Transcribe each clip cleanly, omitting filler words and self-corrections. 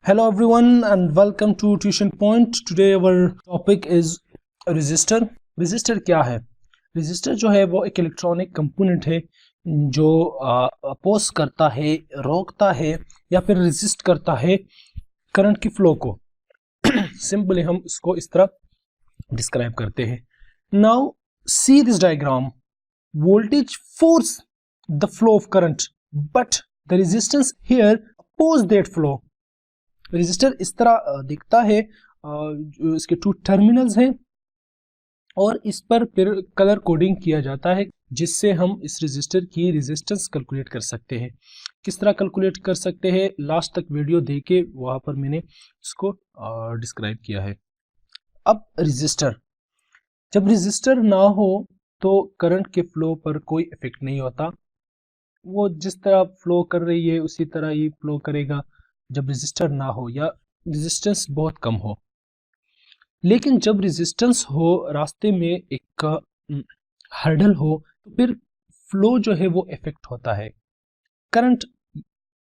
Hello everyone and welcome to Tuition Point. Today our topic is resistor. resistor क्या है? resistor जो है वो एक इलेक्ट्रॉनिक कंपोनेंट है जो अपोज करता है, रोकता है या फिर रेजिस्ट करता है करंट की फ्लो को। सिंपली हम इसको इस तरह डिस्क्राइब करते हैं। Now see this diagram, voltage force the flow of current but the resistance here oppose that flow. Resistor इस तरह दिखता है, जो इसके टू टर्मिनल्स हैं और इस पर फिर कलर कोडिंग किया जाता है जिससे हम इस रेजिस्टर की रेजिस्टेंस कैलकुलेट कर सकते हैं। किस तरह कैलकुलेट कर सकते हैं, लास्ट तक वीडियो देके वहां पर मैंने इसको डिस्क्राइब किया है। अब रेजिस्टर, जब रेजिस्टर ना हो तो करंट के फ्लो पर कोई इफेक्ट नहीं होता, वो जिस तरह फ्लो कर रही है उसी तरह ही फ्लो करेगा जब रेजिस्टर ना हो या रेजिस्टेंस बहुत कम हो। लेकिन जब रेजिस्टेंस हो, रास्ते में एक हर्डल हो, तो फिर फ्लो जो है वो इफेक्ट होता है। करंट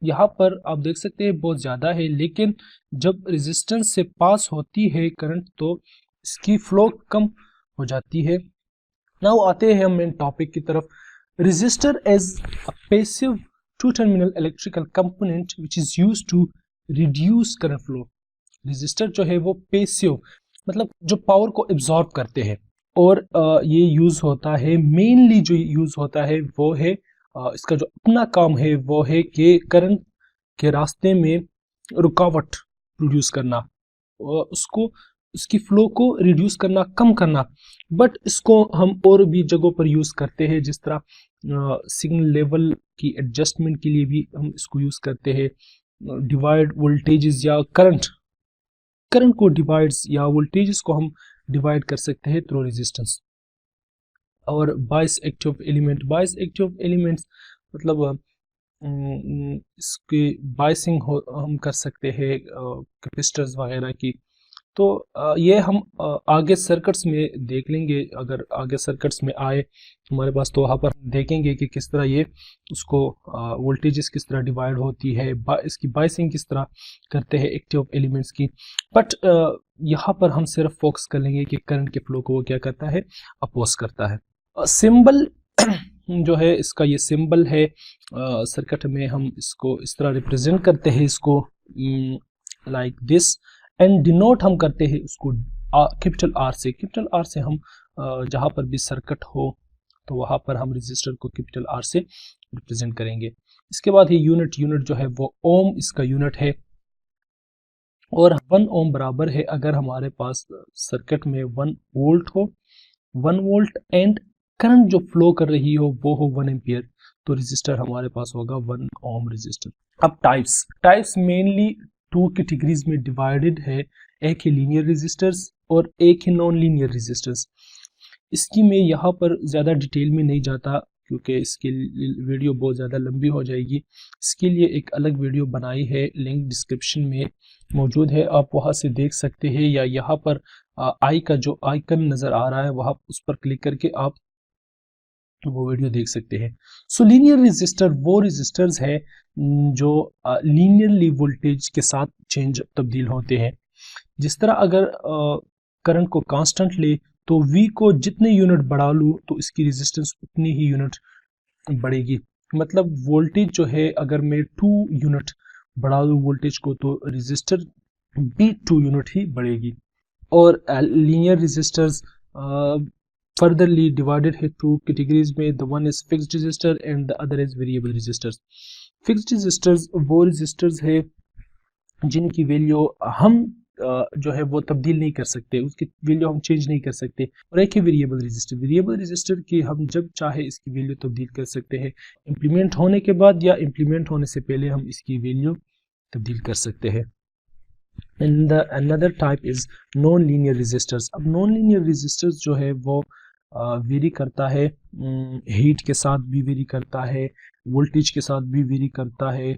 यहाँ पर आप देख सकते हैं बहुत ज़्यादा है, लेकिन जब रेजिस्टेंस से पास होती है करंट तो इसकी फ्लो कम हो जाती है। नाउ आते हैं हम मेन टॉपिक की तरफ। Resistor as a passive two terminal electrical component which is used to reduce current flow. Resistor जो है वो पैसिव मतलब जो पावर को एब्जॉर्ब करते हैं और ये यूज होता है, मेनली जो यूज होता है वो है इसका जो अपना काम है वो है कि करंट के रास्ते में रुकावट प्रोड्यूस करना, उसको उसकी फ्लो को रिड्यूस करना, कम करना। बट इसको हम और भी जगहों पर यूज करते हैं, जिस तरह सिग्नल लेवल की एडजस्टमेंट के लिए भी हम इसको यूज करते हैं। डिवाइड वोल्टेजेस या करंट को डिवाइड्स या वोल्टेजेस को हम डिवाइड कर सकते हैं थ्रू रेजिस्टेंस। और बाइस एक्टिव एलिमेंट्स मतलब इसके बाइसिंग हम कर सकते हैं कैपेसिटर्स वगैरह की। तो ये हम आगे सर्किट्स में देख लेंगे, अगर आगे सर्किट्स में आए हमारे पास तो वहाँ पर देखेंगे कि किस तरह ये उसको वोल्टेजेस किस तरह डिवाइड होती है, इसकी बाइसिंग किस तरह करते हैं एक्टिव एलिमेंट्स की। बट यहाँ पर हम सिर्फ फोकस कर लेंगे कि करंट के फ्लो को वो क्या करता है, अपोज करता है। सिंबल जो है इसका, ये सिंबल है सर्किट में, हम इसको इस तरह रिप्रेजेंट करते हैं इसको लाइक दिस, एंड डिनोट हम करते हैं उसको कैपिटल आर से। कैपिटल आर से हम जहाँ पर भी सर्किट हो तो वहाँ पर हम रेजिस्टर को कैपिटल आर से रिप्रेजेंट करेंगे। इसके बाद ये यूनिट जो है वो ओम इसका यूनिट है और 1 ओम बराबर है अगर हमारे पास सर्किट में 1 वोल्ट हो, 1 वोल्ट एंड करंट जो फ्लो कर रही हो वो हो 1 एम्पियर, तो रेजिस्टर हमारे पास होगा 1 ओम रेजिस्टर। अब टाइप्स मेनली 2 कैटेगरीज में डिवाइडेड है, एक है लीनियर रेजिस्टर्स और एक है नॉन लीनियर रेजिस्टर्स। इसकी मैं यहाँ पर ज़्यादा डिटेल में नहीं जाता क्योंकि इसके वीडियो बहुत ज़्यादा लंबी हो जाएगी। इसके लिए एक अलग वीडियो बनाई है, लिंक डिस्क्रिप्शन में मौजूद है, आप वहाँ से देख सकते हैं, या यहाँ पर आई का जो आइकन नज़र आ रहा है वहाँ उस पर क्लिक करके आप वो वीडियो देख सकते हैं। सो लीनियर रेजिस्टर वो रेजिस्टर्स है जो लीनियरली वोल्टेज के साथ तब्दील होते हैं। जिस तरह अगर करंट को कांस्टेंट ले तो V को जितने यूनिट बढ़ा लूँ तो इसकी रेजिस्टेंस उतनी ही यूनिट बढ़ेगी। मतलब वोल्टेज जो है अगर मैं 2 यूनिट बढ़ा लूँ वोल्टेज को तो रेजिस्टर भी 2 यूनिट ही बढ़ेगी। और लीनियर रेजिस्टर्स furtherly divided है 2 categories में, the one is fixed resistor and the other is variable resistors. Fixed resistors वो resistors है जिनकी वैल्यू हम जो है वो तब्दील नहीं कर सकते, उसकी वैल्यू हम चेंज नहीं कर सकते। और एक है वेरिएबल रजिस्टर की हम जब चाहे इसकी वैल्यू तब्दील कर सकते हैं, इम्प्लीमेंट होने के बाद या इम्प्लीमेंट होने से पहले हम इसकी वैल्यू तब्दील कर सकते हैं। And the another type is non-linear resistors. अब non-linear resistors जो है वो वेरी करता है, हीट के साथ भी वेरी करता है, वोल्टेज के साथ भी वेरी करता है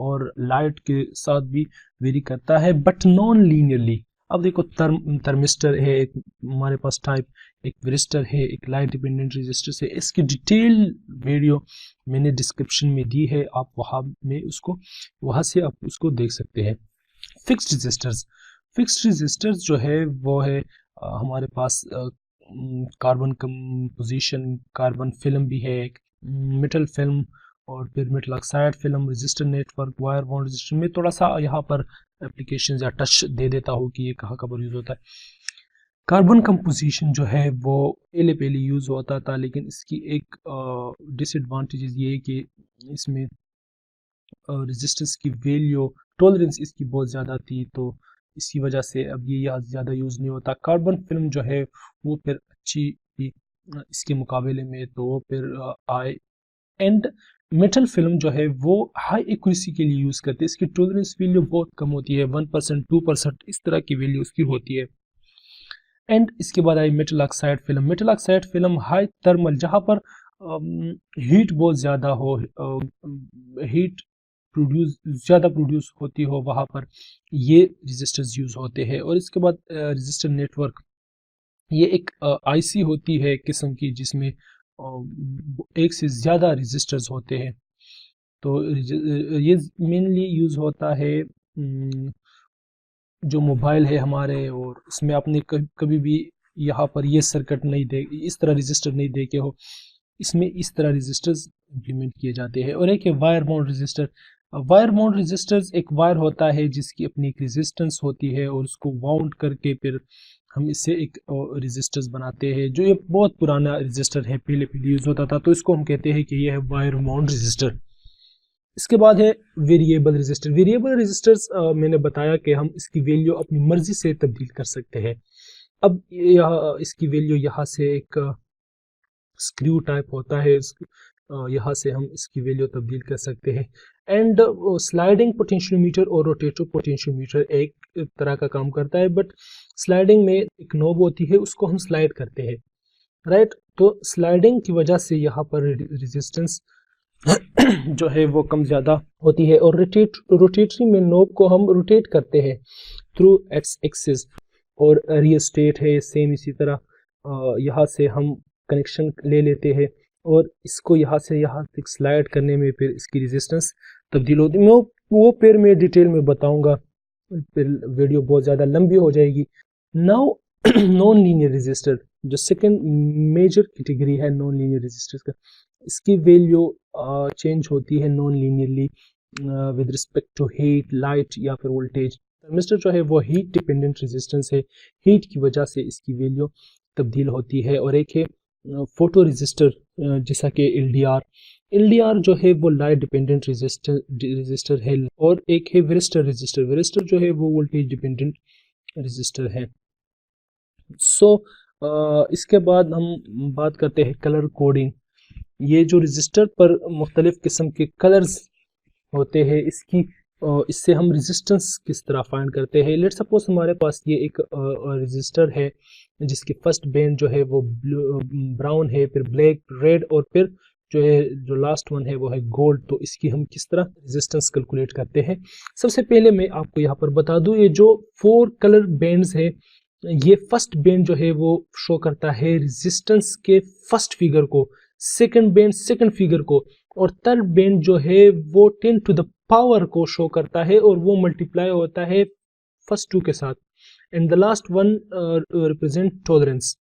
और लाइट के साथ भी वेरी करता है, बट नॉन लीनियरली। अब देखो थर्मिस्टर है एक हमारे पास टाइप, एक वेरिस्टर है, एक लाइट डिपेंडेंट रेजिस्टर है। इसकी डिटेल वीडियो मैंने डिस्क्रिप्शन में दी है, आप वहाँ से आप उसको देख सकते हैं। फिक्स्ड रेजिस्टर्स, फिक्स्ड रेजिस्टर्स जो है वो है हमारे पास कार्बन कंपोजिशन, कार्बन फिल्म भी है एक, मेटल फिल्म, और फिर metal oxide film, resistor network, wire bond resistor में थोड़ा सा यहाँ पर एप्लीकेशन या टच दे देता हूँ कि ये कहाँ कहाँ यूज़ होता है। कार्बन कंपोजिशन जो है वो पहले पहले यूज़ होता था, लेकिन इसकी एक डिसएडवांटेज ये है कि इसमें रेजिस्टेंस की वैल्यू, टॉलरेंस इसकी बहुत ज़्यादा थी, तो इसकी वजह से अब ये यहाँ ज़्यादा यूज़ नहीं होता। कार्बन फिल्म जो है वो फिर अच्छी थी इसके मुकाबले में, तो फिर आए, एंड मेटल फिल्म जो है वो हाई एक्यूरेसी के लिए यूज़ करते हैं, इसकी टॉलरेंस वैल्यू बहुत कम होती है, 1%, 2% इस तरह की वैल्यू उसकी होती है। एंड इसके बाद आई metal oxide film, metal oxide film high thermal, जहाँ पर हीट बहुत ज़्यादा हो, हीट ज़्यादा प्रोड्यूस होती हो, वहाँ पर ये रेजिस्टर्स यूज़ होते हैं। और इसके बाद रेजिस्टर नेटवर्क, ये एक आईसी होती है किस्म की जिसमें एक से ज़्यादा रेजिस्टर्स होते हैं। तो ये मेनली यूज़ होता है जो मोबाइल है हमारे, और इसमें आपने कभी भी यहाँ पर ये सर्किट नहीं दे, इस तरह रजिस्टर नहीं देखे हो, इसमें इस तरह रजिस्टर्स इम्प्लीमेंट किए जाते हैं। और एक है wire bound resistor, wire bound resistors एक वायर होता है जिसकी अपनी एक रेजिस्टेंस होती है, और उसको बाउंड करके फिर हम इससे एक रजिस्टर्स बनाते हैं। जो ये बहुत पुराना रजिस्टर है, पहले पहले यूज़ होता था, तो इसको हम कहते हैं कि ये है वायर बाउंड रजिस्टर। इसके बाद है वेरिएबल रजिस्टर, वेरिएबल रजिस्टर्स मैंने बताया कि हम इसकी वैल्यू अपनी मर्जी से तब्दील कर सकते हैं। अब इसकी वैल्यू यहाँ से एक स्क्रू टाइप होता है, यहाँ से हम इसकी वैल्यू तब्दील कर सकते हैं। एंड स्लाइडिंग पोटेंशियोमीटर और रोटेटिव पोटेंशियोमीटर एक तरह का काम करता है, बट स्लाइडिंग में एक नॉब होती है, उसको हम स्लाइड करते हैं, राइट। तो स्लाइडिंग की वजह से यहाँ पर रेजिस्टेंस जो है वो कम ज़्यादा होती है, और रोटेटरी में नॉब को हम रोटेट करते हैं थ्रू एक्स एक्सिस, और रियोस्टेट है सेम इसी तरह। यहाँ से हम कनेक्शन ले लेते हैं, और इसको यहाँ से यहाँ तक स्लाइड करने में फिर इसकी रेजिस्टेंस तब्दील होती है। मैं वो फिर मैं डिटेल में बताऊंगा, फिर वीडियो बहुत ज़्यादा लंबी हो जाएगी। नाउ नॉन लीनियर रेजिस्टर, जो सेकंड मेजर कैटेगरी है नॉन लीनियर रेजिस्टर्स का, इसकी वैल्यू चेंज होती है non linearly with respect to heat, light या फिर वोल्टेज। थर्मिस्टर जो है वो हीट डिपेंडेंट रेजिस्टेंस है, हीट की वजह से इसकी वैल्यू तब्दील होती है। और एक है फोटो रेजिस्टर, जैसा कि एलडीआर जो है वो लाइट डिपेंडेंट रेजिस्टर है। और एक है वेरिस्टर रेजिस्टर, वेरिस्टर जो है वो वोल्टेज डिपेंडेंट रेजिस्टर है। सो इसके बाद हम बात करते हैं कलर कोडिंग। ये जो रेजिस्टर पर मुख्तलिफ किस्म के कलर्स होते हैं, इससे हम रेजिस्टेंस किस तरह फाइंड करते हैं। लेट सपोज हमारे पास ये एक रेजिस्टर है जिसकी फर्स्ट बैंड जो है वो ब्राउन है, फिर ब्लैक, रेड, और फिर जो लास्ट वन है वो है गोल्ड। तो इसकी हम किस तरह रेजिस्टेंस कैलकुलेट करते हैं। सबसे पहले मैं आपको यहाँ पर बता दूं, ये जो 4 कलर बैंड्स है, ये फर्स्ट बैंड जो है वो शो करता है रेजिस्टेंस के फर्स्ट फिगर को, सेकंड बैंड सेकंड फिगर को, और थर्ड बैंड जो है वो 10 टू द पावर को शो करता है, और वो मल्टीप्लाई होता है फर्स्ट 2 के साथ। And the last one represent tolerance.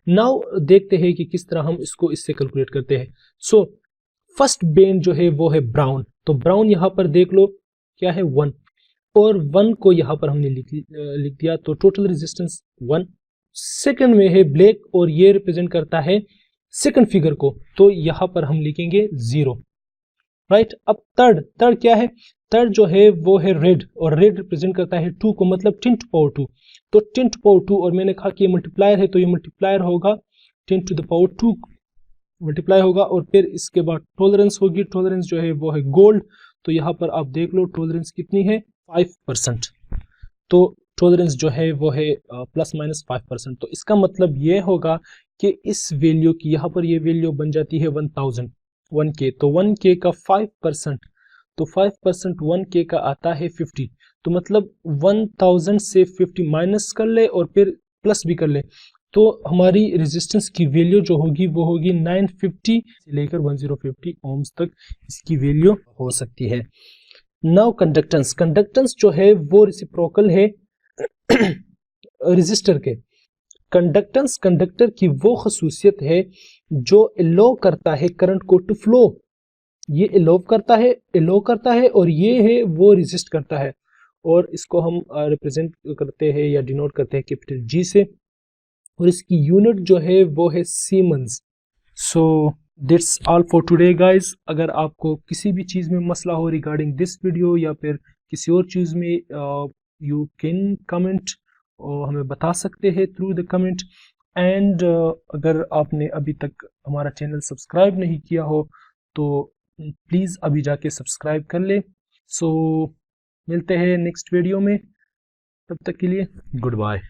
Now देखते हैं कि किस तरह हम इससे कैलकुलेट करते हैं। सो फर्स्ट बैंड जो है वो है ब्राउन, तो ब्राउन यहाँ पर देख लो क्या है 1, और 1 को यहाँ पर हमने लिख दिया, तो टोटल रेजिस्टेंस 1। सेकंड में है ब्लैक, और ये रिप्रेजेंट करता है सेकंड फिगर को, तो यहाँ पर हम लिखेंगे 0, राइट। अब थर्ड क्या है, थर्ड जो है वो है रेड, और रेड रिप्रेजेंट करता है 2 को, मतलब 10 टू पावर 2, तो 10 टू पावर 2, और मैंने कहा कि ये मल्टीप्लायर है, तो ये मल्टीप्लायर होगा 10 टू द पावर 2 मल्टीप्लाई होगा। और फिर इसके बाद टॉलरेंस होगी, टॉलरेंस जो है वो है गोल्ड, तो यहाँ पर आप देख लो टॉलरेंस कितनी है 5%, तो टॉलरेंस जो है वो है प्लस माइनस 5%। तो इसका मतलब ये होगा कि इस वैल्यू की यहाँ पर ये वैल्यू बन जाती है 1000, 1K, तो 1K का 5%, तो 5% 1K का आता है 50, तो मतलब 1000 से 50 माइनस कर ले और फिर प्लस भी कर ले, तो हमारी रेजिस्टेंस की वैल्यू जो होगी वो होगी 950 से लेकर 1050 ओम्स तक इसकी वैल्यू हो सकती है। नाउ कंडक्टेंस, कंडक्टेंस जो है वो रिसिप्रोकल है रेजिस्टर के। कंडक्टेंस कंडक्टर की वो खसूसियत है जो एलो करता है करंट को टू फ्लो, ये एलो करता है और ये है वो रेजिस्ट करता है, और इसको हम रिप्रेजेंट करते हैं या डिनोट करते हैं कैपिटल जी से, और इसकी यूनिट जो है वो है siemens. So that's all for today guys. अगर आपको किसी भी चीज़ में मसला हो रिगार्डिंग दिस वीडियो या फिर किसी और चीज़ में, यू कैन कमेंट और हमें बता सकते हैं थ्रू द कमेंट। एंड अगर आपने अभी तक हमारा चैनल सब्सक्राइब नहीं किया हो तो प्लीज़ अभी जाके सब्सक्राइब कर ले। सो मिलते हैं नेक्स्ट वीडियो में, तब तक के लिए गुड बाय।